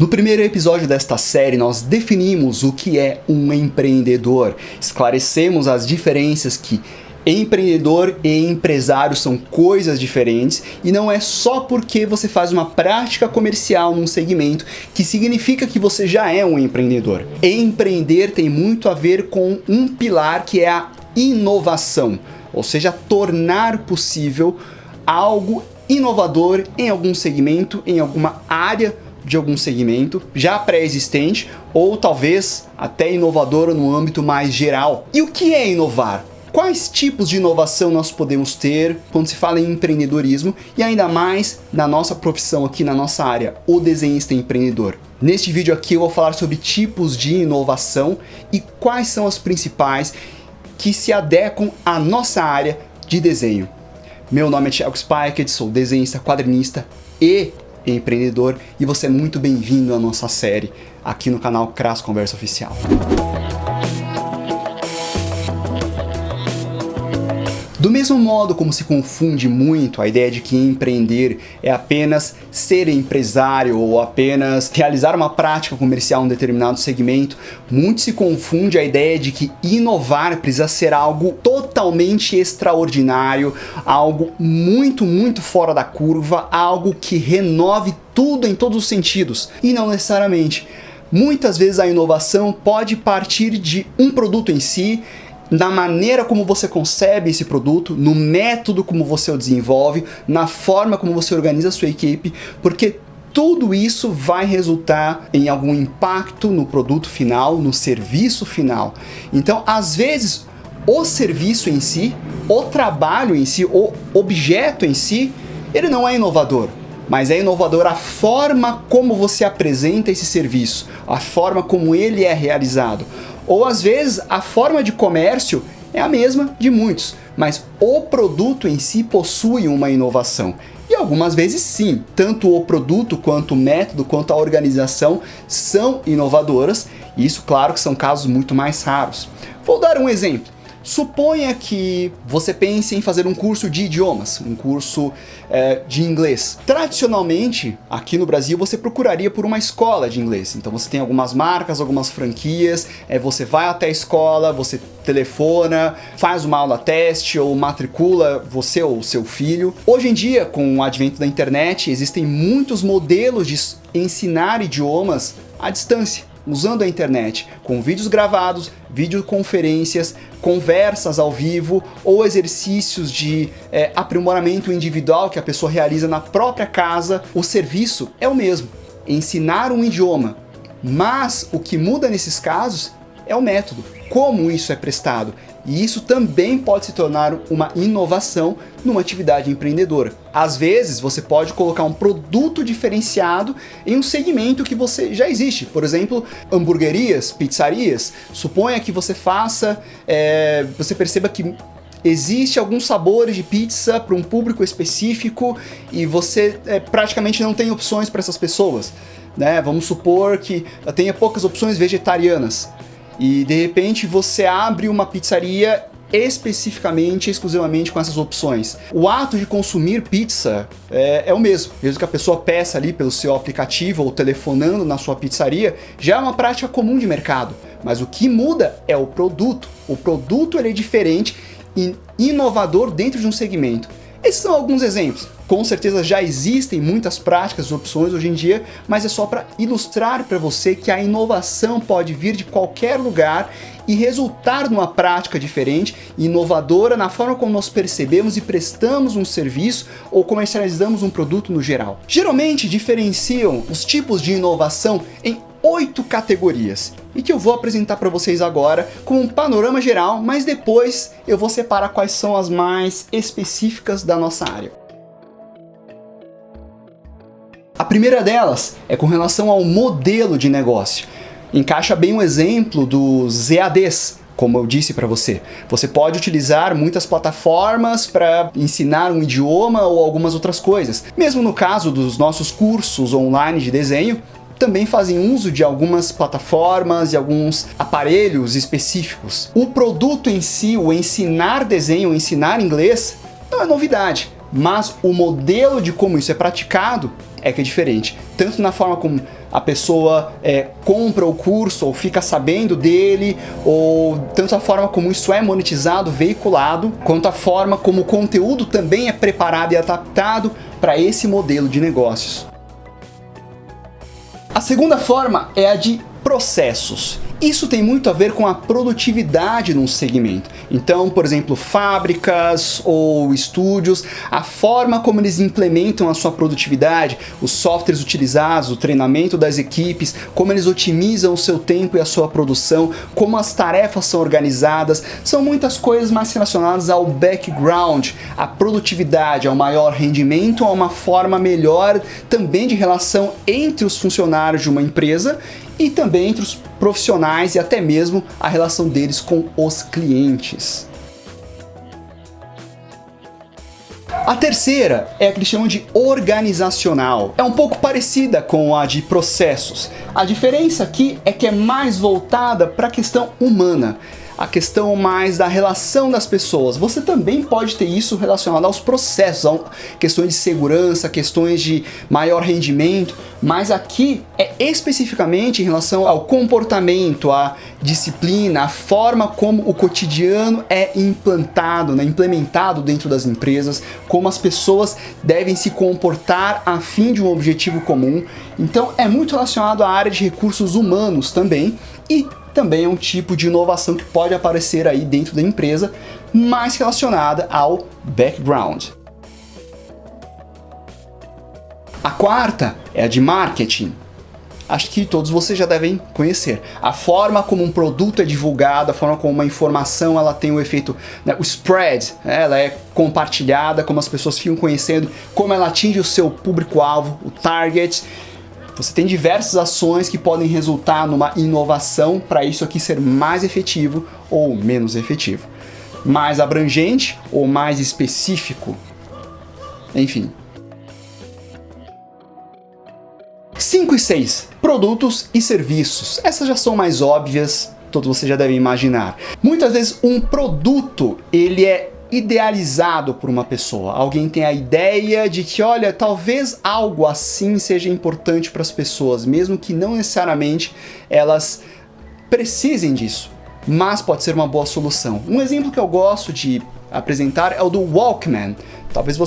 No primeiro episódio desta série, nós definimos o que é um empreendedor, esclarecemos as diferenças que empreendedor e empresário são coisas diferentes e não é só porque você faz uma prática comercial num segmento que significa que você já é um empreendedor. Empreender tem muito a ver com um pilar que é a inovação, ou seja, tornar possível algo inovador em algum segmento, em alguma área de algum segmento já pré-existente ou talvez até inovador no âmbito mais geral. E o que é inovar? Quais tipos de inovação nós podemos ter quando se fala em empreendedorismo e ainda mais na nossa profissão aqui na nossa área, o desenhista empreendedor? Neste vídeo aqui eu vou falar sobre tipos de inovação e quais são as principais que se adequam à nossa área de desenho. Meu nome é Thiago Spiked, sou desenhista, quadrinista e empreendedor e você é muito bem-vindo à nossa série aqui no canal Crass Conversa Oficial. Do mesmo modo como se confunde muito a ideia de que empreender é apenas ser empresário ou apenas realizar uma prática comercial em um determinado segmento, muito se confunde a ideia de que inovar precisa ser algo totalmente extraordinário, algo muito fora da curva, algo que renove tudo em todos os sentidos. E não necessariamente. Muitas vezes a inovação pode partir de um produto em si, na maneira como você concebe esse produto, no método como você o desenvolve, na forma como você organiza a sua equipe, porque tudo isso vai resultar em algum impacto no produto final, no serviço final. Então, às vezes, o serviço em si, o trabalho em si, o objeto em si, ele não é inovador. Mas é inovador a forma como você apresenta esse serviço, a forma como ele é realizado. Ou às vezes a forma de comércio é a mesma de muitos, mas o produto em si possui uma inovação. E algumas vezes sim, tanto o produto quanto o método, quanto a organização são inovadoras, e isso claro que são casos muito mais raros. Vou dar um exemplo. Suponha que você pense em fazer um curso de idiomas, um curso de inglês. Tradicionalmente, aqui no Brasil, você procuraria por uma escola de inglês. Então você tem algumas marcas, algumas franquias, você vai até a escola, você telefona, faz uma aula teste ou matricula você ou seu filho. Hoje em dia, com o advento da internet, existem muitos modelos de ensinar idiomas à distância, usando a internet, com vídeos gravados, videoconferências, conversas ao vivo ou exercícios de aprimoramento individual que a pessoa realiza na própria casa. O serviço é o mesmo, ensinar um idioma, mas o que muda nesses casos é o método, como isso é prestado. E isso também pode se tornar uma inovação numa atividade empreendedora. Às vezes, você pode colocar um produto diferenciado em um segmento que você já existe. Por exemplo, hamburguerias, pizzarias. Suponha que você você perceba que existe alguns sabores de pizza para um público específico e você praticamente não tem opções para essas pessoas, né? Vamos supor que tenha poucas opções vegetarianas. E de repente você abre uma pizzaria especificamente, exclusivamente com essas opções. O ato de consumir pizza é o mesmo que a pessoa peça ali pelo seu aplicativo ou telefonando na sua pizzaria, já é uma prática comum de mercado. Mas o que muda é o produto. O produto ele é diferente e inovador dentro de um segmento. Esses são alguns exemplos. Com certeza já existem muitas práticas e opções hoje em dia, mas é só para ilustrar para você que a inovação pode vir de qualquer lugar e resultar numa prática diferente e inovadora na forma como nós percebemos e prestamos um serviço ou comercializamos um produto no geral. Geralmente diferenciam os tipos de inovação em 8 categorias e que eu vou apresentar para vocês agora com um panorama geral, mas depois eu vou separar quais são as mais específicas da nossa área. A primeira delas é com relação ao modelo de negócio. Encaixa bem um exemplo dos EADs, como eu disse para você. Você pode utilizar muitas plataformas para ensinar um idioma ou algumas outras coisas. Mesmo no caso dos nossos cursos online de desenho, também fazem uso de algumas plataformas e alguns aparelhos específicos. O produto em si, o ensinar desenho, o ensinar inglês, não é novidade, mas o modelo de como isso é praticado é que é diferente. tanto na forma como a pessoa compra o curso ou fica sabendo dele, ou tanto a forma como isso é monetizado, veiculado, quanto a forma como o conteúdo também é preparado e adaptado para esse modelo de negócios. A segunda forma é a de processos. Isso tem muito a ver com a produtividade num segmento. Então, por exemplo, fábricas ou estúdios, a forma como eles implementam a sua produtividade, os softwares utilizados, o treinamento das equipes, como eles otimizam o seu tempo e a sua produção, como as tarefas são organizadas, são muitas coisas mais relacionadas ao background, à produtividade, ao maior rendimento, a uma forma melhor também de relação entre os funcionários de uma empresa e também entre os profissionais e até mesmo a relação deles com os clientes. A terceira é a que eles chamam de organizacional. É um pouco parecida com a de processos. A diferença aqui é que é mais voltada para a questão humana. A questão mais da relação das pessoas. Você também pode ter isso relacionado aos processos, a questões de segurança, questões de maior rendimento, mas aqui é especificamente em relação ao comportamento, à disciplina, a forma como o cotidiano é implantado, implementado dentro das empresas, como as pessoas devem se comportar a fim de um objetivo comum. Então é muito relacionado à área de recursos humanos também, e também é um tipo de inovação que pode aparecer aí dentro da empresa, mais relacionada ao background. A quarta é a de marketing. Acho que todos vocês já devem conhecer. A forma como um produto é divulgado, a forma como uma informação ela tem o efeito, o spread, ela é compartilhada, como as pessoas ficam conhecendo, como ela atinge o seu público-alvo, o target. Você tem diversas ações que podem resultar numa inovação para isso aqui ser mais efetivo ou menos efetivo. Mais abrangente ou mais específico. Enfim. 5 e 6. Produtos e serviços. Essas já são mais óbvias, todos vocês já devem imaginar. Muitas vezes um produto, ele é idealizado por uma pessoa. Alguém tem a ideia de que, olha, talvez algo assim seja importante para as pessoas, mesmo que não necessariamente elas precisem disso, mas pode ser uma boa solução. Um exemplo que eu gosto de apresentar é o do Walkman. Talvez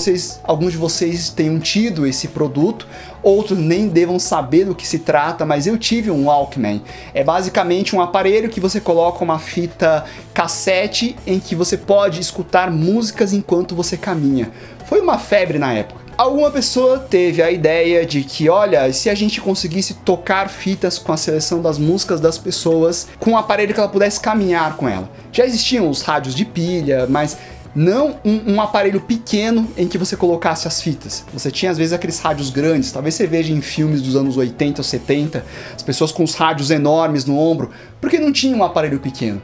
alguns de vocês tenham tido esse produto, outros nem devam saber do que se trata, mas eu tive um Walkman. É basicamente um aparelho que você coloca uma fita cassete em que você pode escutar músicas enquanto você caminha. Foi uma febre na época. Alguma pessoa teve a ideia de que, olha, se a gente conseguisse tocar fitas com a seleção das músicas das pessoas, com um aparelho que ela pudesse caminhar com ela. Já existiam os rádios de pilha, mas não um aparelho pequeno em que você colocasse as fitas. Você tinha às vezes aqueles rádios grandes, talvez você veja em filmes dos anos 80 ou 70, as pessoas com os rádios enormes no ombro, porque não tinha um aparelho pequeno.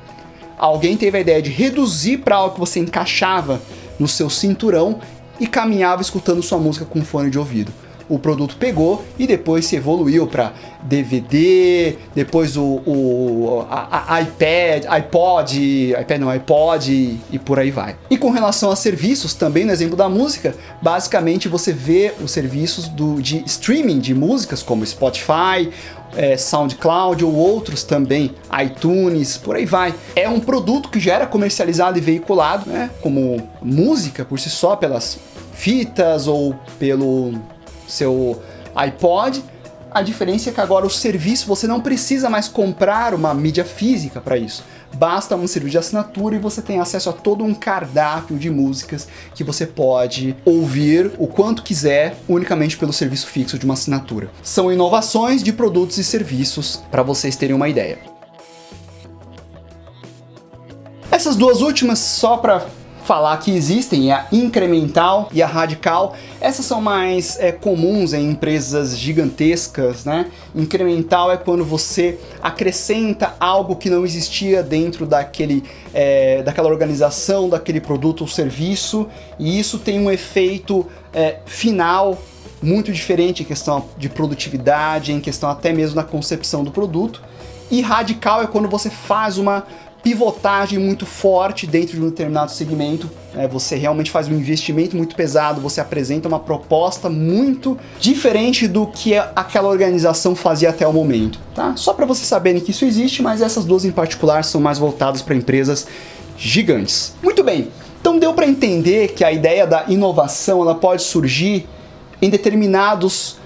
Alguém teve a ideia de reduzir para algo que você encaixava no seu cinturão e caminhava escutando sua música com fone de ouvido. O produto pegou e depois se evoluiu para DVD, depois iPod e por aí vai. E com relação a serviços, também no exemplo da música, basicamente você vê os serviços de streaming de músicas como Spotify, SoundCloud ou outros também, iTunes, por aí vai. É um produto que já era comercializado e veiculado, como música por si só, pelas fitas ou pelo seu iPod. A diferença é que agora o serviço, você não precisa mais comprar uma mídia física para isso. Basta um serviço de assinatura e você tem acesso a todo um cardápio de músicas que você pode ouvir o quanto quiser unicamente pelo serviço fixo de uma assinatura. São inovações de produtos e serviços para vocês terem uma ideia. Essas duas últimas, só para falar que existem, é a incremental e a radical. Essas são mais comuns em empresas gigantescas, né? Incremental é quando você acrescenta algo que não existia dentro daquela organização, daquele produto ou serviço, e isso tem um efeito final muito diferente em questão de produtividade, em questão até mesmo da concepção do produto. E radical é quando você faz uma pivotagem muito forte dentro de um determinado segmento, você realmente faz um investimento muito pesado, você apresenta uma proposta muito diferente do que aquela organização fazia até o momento, tá? Só para vocês saberem que isso existe, mas essas duas em particular são mais voltadas para empresas gigantes. Muito bem, então deu para entender que a ideia da inovação ela pode surgir em de determinadas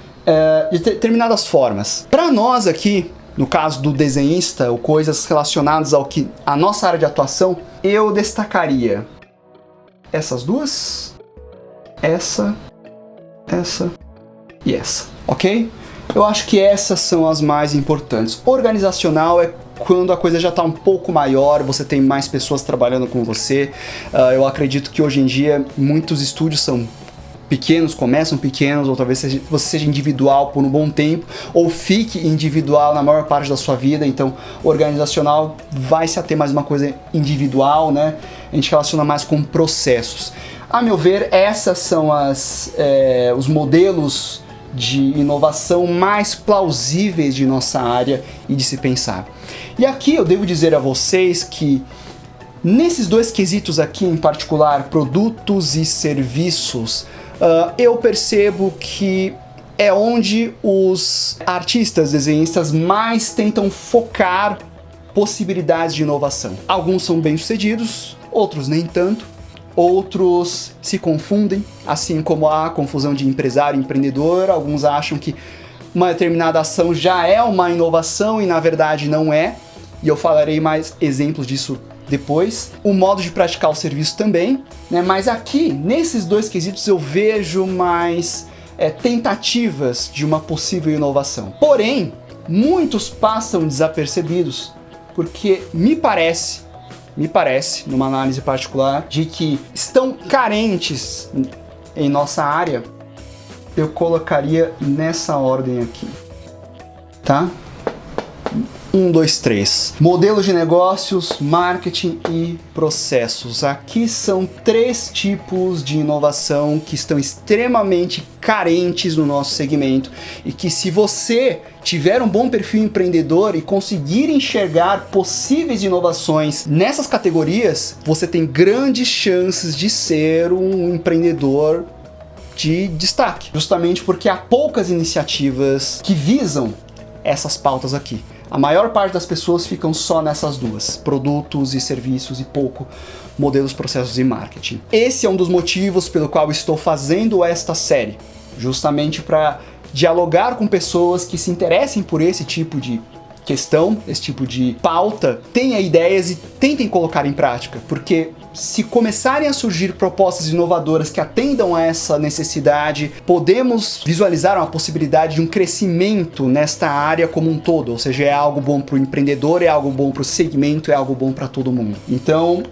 formas. Para nós aqui, no caso do desenhista, ou coisas relacionadas ao que a nossa área de atuação, eu destacaria essas duas, essa e essa, ok? Eu acho que essas são as mais importantes. Organizacional é quando a coisa já está um pouco maior, você tem mais pessoas trabalhando com você. Eu acredito que hoje em dia muitos estúdios são pequenos, começam pequenos, ou talvez você seja individual por um bom tempo, ou fique individual na maior parte da sua vida. Então, organizacional vai se ater mais uma coisa individual, né? A gente relaciona mais com processos. A meu ver, essas são os modelos de inovação mais plausíveis de nossa área e de se pensar. E aqui eu devo dizer a vocês que nesses dois quesitos aqui em particular, produtos e serviços, eu percebo que é onde os artistas, desenhistas mais tentam focar possibilidades de inovação. Alguns são bem-sucedidos, outros nem tanto, outros se confundem, assim como há a confusão de empresário e empreendedor. Alguns acham que uma determinada ação já é uma inovação e na verdade não é, e eu falarei mais exemplos disso depois. O modo de praticar o serviço também, né? Mas aqui, nesses dois quesitos, eu vejo mais tentativas de uma possível inovação. Porém, muitos passam desapercebidos, porque me parece, numa análise particular, de que estão carentes em nossa área. Eu colocaria nessa ordem aqui, tá? 1, 2, 3. Modelos de negócios, marketing e processos. Aqui são 3 tipos de inovação que estão extremamente carentes no nosso segmento e que, se você tiver um bom perfil empreendedor e conseguir enxergar possíveis inovações nessas categorias, você tem grandes chances de ser um empreendedor de destaque. Justamente porque há poucas iniciativas que visam essas pautas aqui. A maior parte das pessoas ficam só nessas duas, produtos e serviços, e pouco modelos, processos e marketing. Esse é um dos motivos pelo qual estou fazendo esta série, justamente para dialogar com pessoas que se interessem por esse tipo de questão, esse tipo de pauta, tenham ideias e tentem colocar em prática, porque se começarem a surgir propostas inovadoras que atendam a essa necessidade, podemos visualizar uma possibilidade de um crescimento nesta área como um todo, ou seja, é algo bom para o empreendedor, é algo bom para o segmento, é algo bom para todo mundo. Então,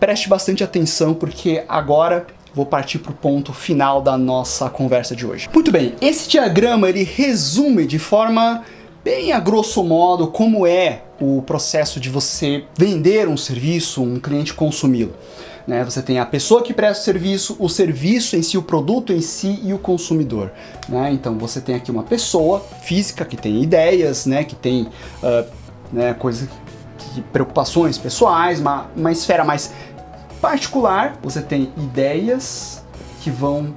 preste bastante atenção, porque agora vou partir para o ponto final da nossa conversa de hoje. Muito bem, esse diagrama ele resume de forma bem a grosso modo como é o processo de você vender um serviço, um cliente consumi-lo. Né? Você tem a pessoa que presta o serviço em si, o produto em si e o consumidor. Né? Então você tem aqui uma pessoa física que tem ideias, né? Que tem preocupações pessoais, uma esfera mais particular. Você tem ideias que vão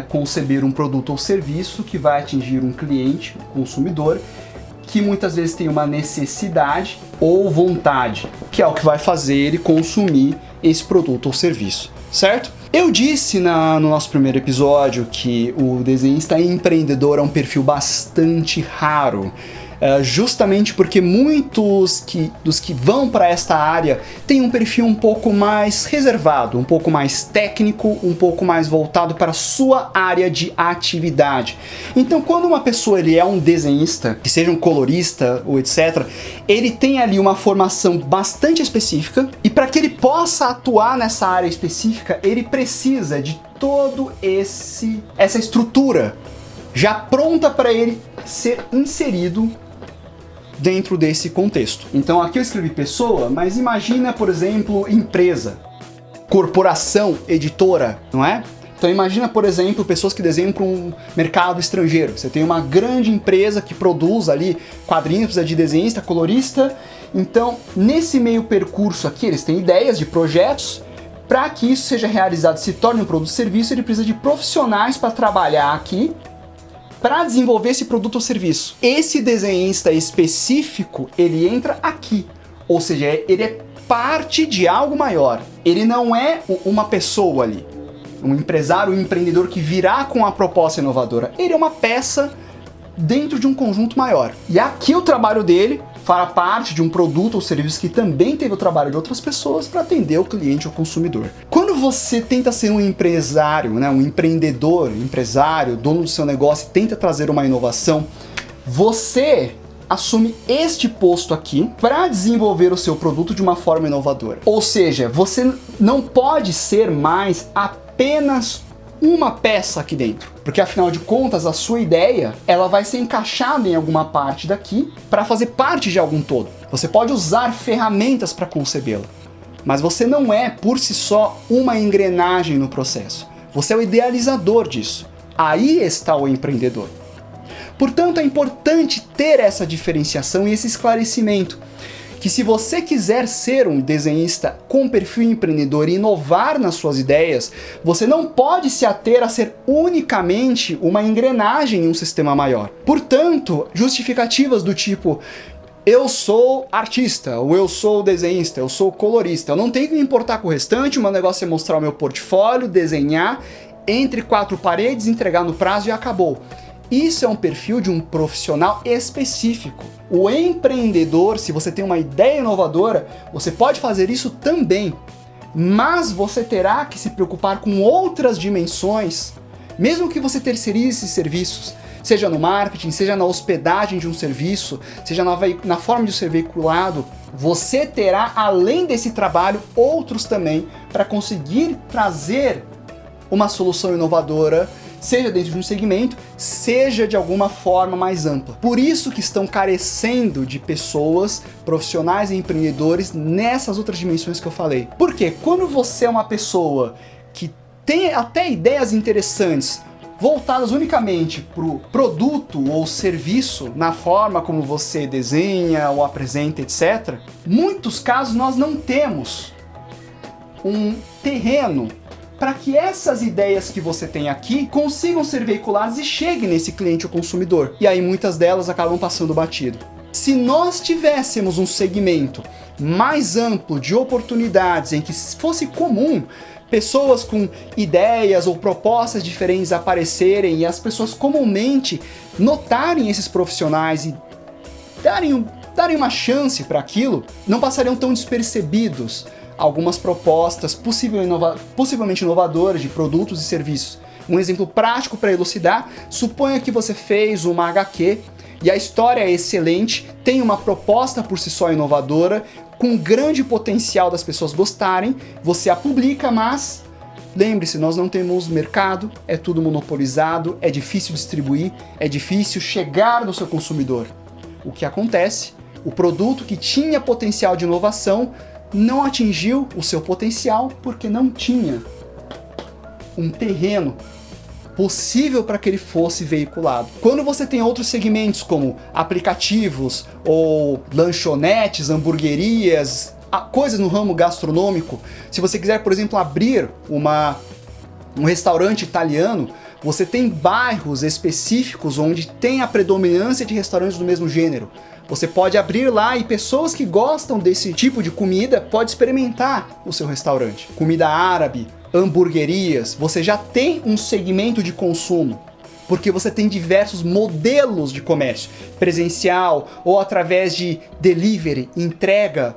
conceber um produto ou serviço que vai atingir um cliente, um consumidor, que muitas vezes tem uma necessidade ou vontade, que é o que vai fazer ele consumir esse produto ou serviço, certo? Eu disse no nosso primeiro episódio que o desenhista empreendedor é um perfil bastante raro, justamente porque muitos dos que vão para esta área têm um perfil um pouco mais reservado, um pouco mais técnico, um pouco mais voltado para a sua área de atividade. Então, quando uma pessoa ele é um desenhista, que seja um colorista ou etc., ele tem ali uma formação bastante específica, e para que ele possa atuar nessa área específica, ele precisa de todo essa estrutura já pronta para ele ser inserido dentro desse contexto. Então aqui eu escrevi pessoa, mas imagina, por exemplo, empresa, corporação, editora, não é? Então imagina, por exemplo, pessoas que desenham para um mercado estrangeiro. Você tem uma grande empresa que produz ali quadrinhos, precisa de desenhista, colorista, Então, nesse meio percurso aqui, eles têm ideias de projetos. Para que isso seja realizado, se torne um produto ou serviço, ele precisa de profissionais para trabalhar aqui, para desenvolver esse produto ou serviço. Esse desenhista específico, ele entra aqui, ou seja, ele é parte de algo maior. Ele não é uma pessoa ali, um empresário, um empreendedor que virá com a proposta inovadora. Ele é uma peça dentro de um conjunto maior. E aqui o trabalho dele fará parte de um produto ou serviço que também teve o trabalho de outras pessoas para atender o cliente ou consumidor. Quando você tenta ser um empresário, né, um empreendedor, empresário, dono do seu negócio e tenta trazer uma inovação, você assume este posto aqui para desenvolver o seu produto de uma forma inovadora. Ou seja, você não pode ser mais apenas uma peça aqui dentro, porque afinal de contas a sua ideia ela vai ser encaixada em alguma parte daqui para fazer parte de algum todo. Você pode usar ferramentas para concebê-la, mas você não é por si só uma engrenagem no processo. Você é o idealizador disso. Aí está o empreendedor. Portanto, é importante ter essa diferenciação e esse esclarecimento, que se você quiser ser um desenhista com perfil empreendedor e inovar nas suas ideias, você não pode se ater a ser unicamente uma engrenagem em um sistema maior. Portanto, justificativas do tipo eu sou artista, ou eu sou desenhista, eu sou colorista, eu não tenho que me importar com o restante, o meu negócio é mostrar o meu portfólio, desenhar, entre quatro paredes, entregar no prazo e acabou. Isso é um perfil de um profissional específico. O empreendedor, se você tem uma ideia inovadora, você pode fazer isso também, mas você terá que se preocupar com outras dimensões, mesmo que você terceirize esses serviços, seja no marketing, seja na hospedagem de um serviço, seja na forma de ser veiculado, você terá, além desse trabalho, outros também para conseguir trazer uma solução inovadora, seja dentro de um segmento, seja de alguma forma mais ampla. Por isso que estão carecendo de pessoas, profissionais e empreendedores nessas outras dimensões que eu falei. Porque quando você é uma pessoa que tem até ideias interessantes, voltadas unicamente para o produto ou serviço, na forma como você desenha ou apresenta, etc., muitos casos nós não temos um terreno para que essas ideias que você tem aqui consigam ser veiculadas e cheguem nesse cliente ou consumidor. E aí muitas delas acabam passando batido. Se nós tivéssemos um segmento mais amplo de oportunidades em que fosse comum pessoas com ideias ou propostas diferentes aparecerem e as pessoas comumente notarem esses profissionais e darem uma chance para aquilo, não passariam tão despercebidos algumas propostas possivelmente inovadoras de produtos e serviços. Um exemplo prático para elucidar, suponha que você fez uma HQ e a história é excelente, tem uma proposta por si só inovadora, com grande potencial das pessoas gostarem, você a publica, mas lembre-se, nós não temos mercado, é tudo monopolizado, é difícil distribuir, é difícil chegar no seu consumidor. O que acontece? O produto que tinha potencial de inovação não atingiu o seu potencial porque não tinha um terreno possível para que ele fosse veiculado. Quando você tem outros segmentos como aplicativos ou lanchonetes, hamburguerias, coisas no ramo gastronômico, se você quiser, por exemplo, abrir um restaurante italiano, você tem bairros específicos onde tem a predominância de restaurantes do mesmo gênero. Você pode abrir lá e pessoas que gostam desse tipo de comida podem experimentar o seu restaurante. Comida árabe, hamburguerias, você já tem um segmento de consumo, porque você tem diversos modelos de comércio, presencial ou através de delivery, entrega.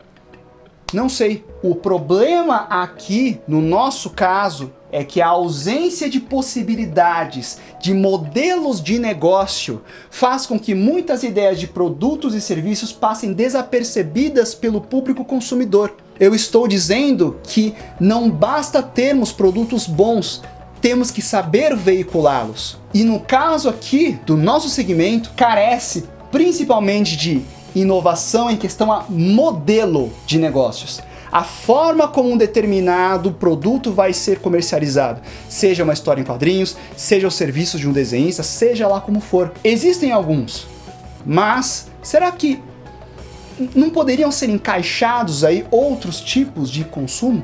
Não sei. O problema aqui, no nosso caso, é que a ausência de possibilidades, de modelos de negócio, faz com que muitas ideias de produtos e serviços passem desapercebidas pelo público consumidor. Eu estou dizendo que não basta termos produtos bons, temos que saber veiculá-los. E no caso aqui do nosso segmento, carece principalmente de inovação em questão a modelo de negócios. A forma como um determinado produto vai ser comercializado, seja uma história em quadrinhos, seja o serviço de um desenhista, seja lá como for. Existem alguns, mas será que não poderiam ser encaixados aí outros tipos de consumo?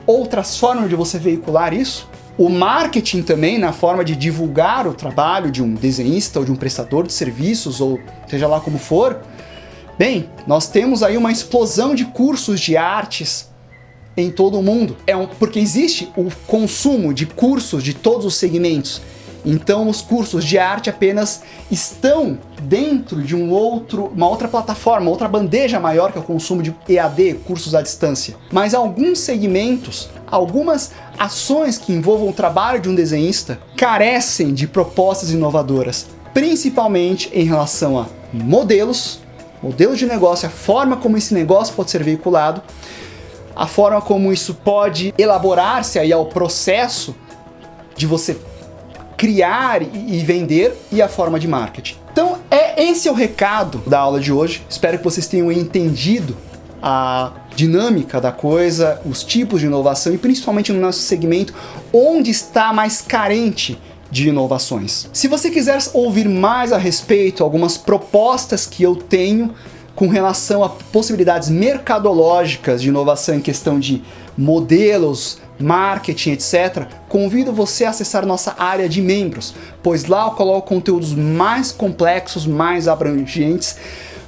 Outras formas de você veicular isso? O marketing também, na forma de divulgar o trabalho de um desenhista ou de um prestador de serviços, ou seja lá como for. Bem, nós temos aí uma explosão de cursos de artes em todo o mundo. Porque existe o consumo de cursos de todos os segmentos. Então os cursos de arte apenas estão dentro de uma outra plataforma, outra bandeja maior que é o consumo de EAD, cursos à distância. Mas alguns segmentos, algumas ações que envolvam o trabalho de um desenhista carecem de propostas inovadoras, principalmente em relação a modelos de negócio, a forma como esse negócio pode ser veiculado, a forma como isso pode elaborar-se aí ao processo de você criar e vender e a forma de marketing. Então, esse é o recado da aula de hoje. Espero que vocês tenham entendido a dinâmica da coisa, os tipos de inovação e principalmente no nosso segmento, onde está mais carente de inovações. Se você quiser ouvir mais a respeito, algumas propostas que eu tenho com relação a possibilidades mercadológicas de inovação em questão de modelos, marketing, etc., convido você a acessar nossa área de membros, pois lá eu coloco conteúdos mais complexos, mais abrangentes,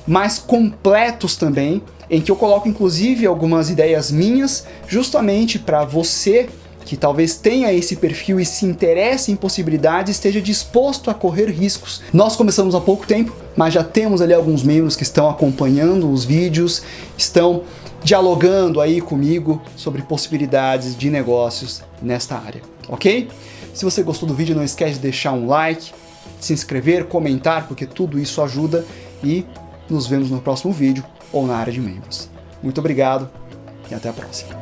mais completos também, em que eu coloco inclusive algumas ideias minhas, justamente para você que talvez tenha esse perfil e se interesse em possibilidades, esteja disposto a correr riscos. Nós começamos há pouco tempo, mas já temos ali alguns membros que estão acompanhando os vídeos, estão dialogando aí comigo sobre possibilidades de negócios nesta área, ok? Se você gostou do vídeo, não esquece de deixar um like, se inscrever, comentar, porque tudo isso ajuda e nos vemos no próximo vídeo ou na área de membros. Muito obrigado e até a próxima.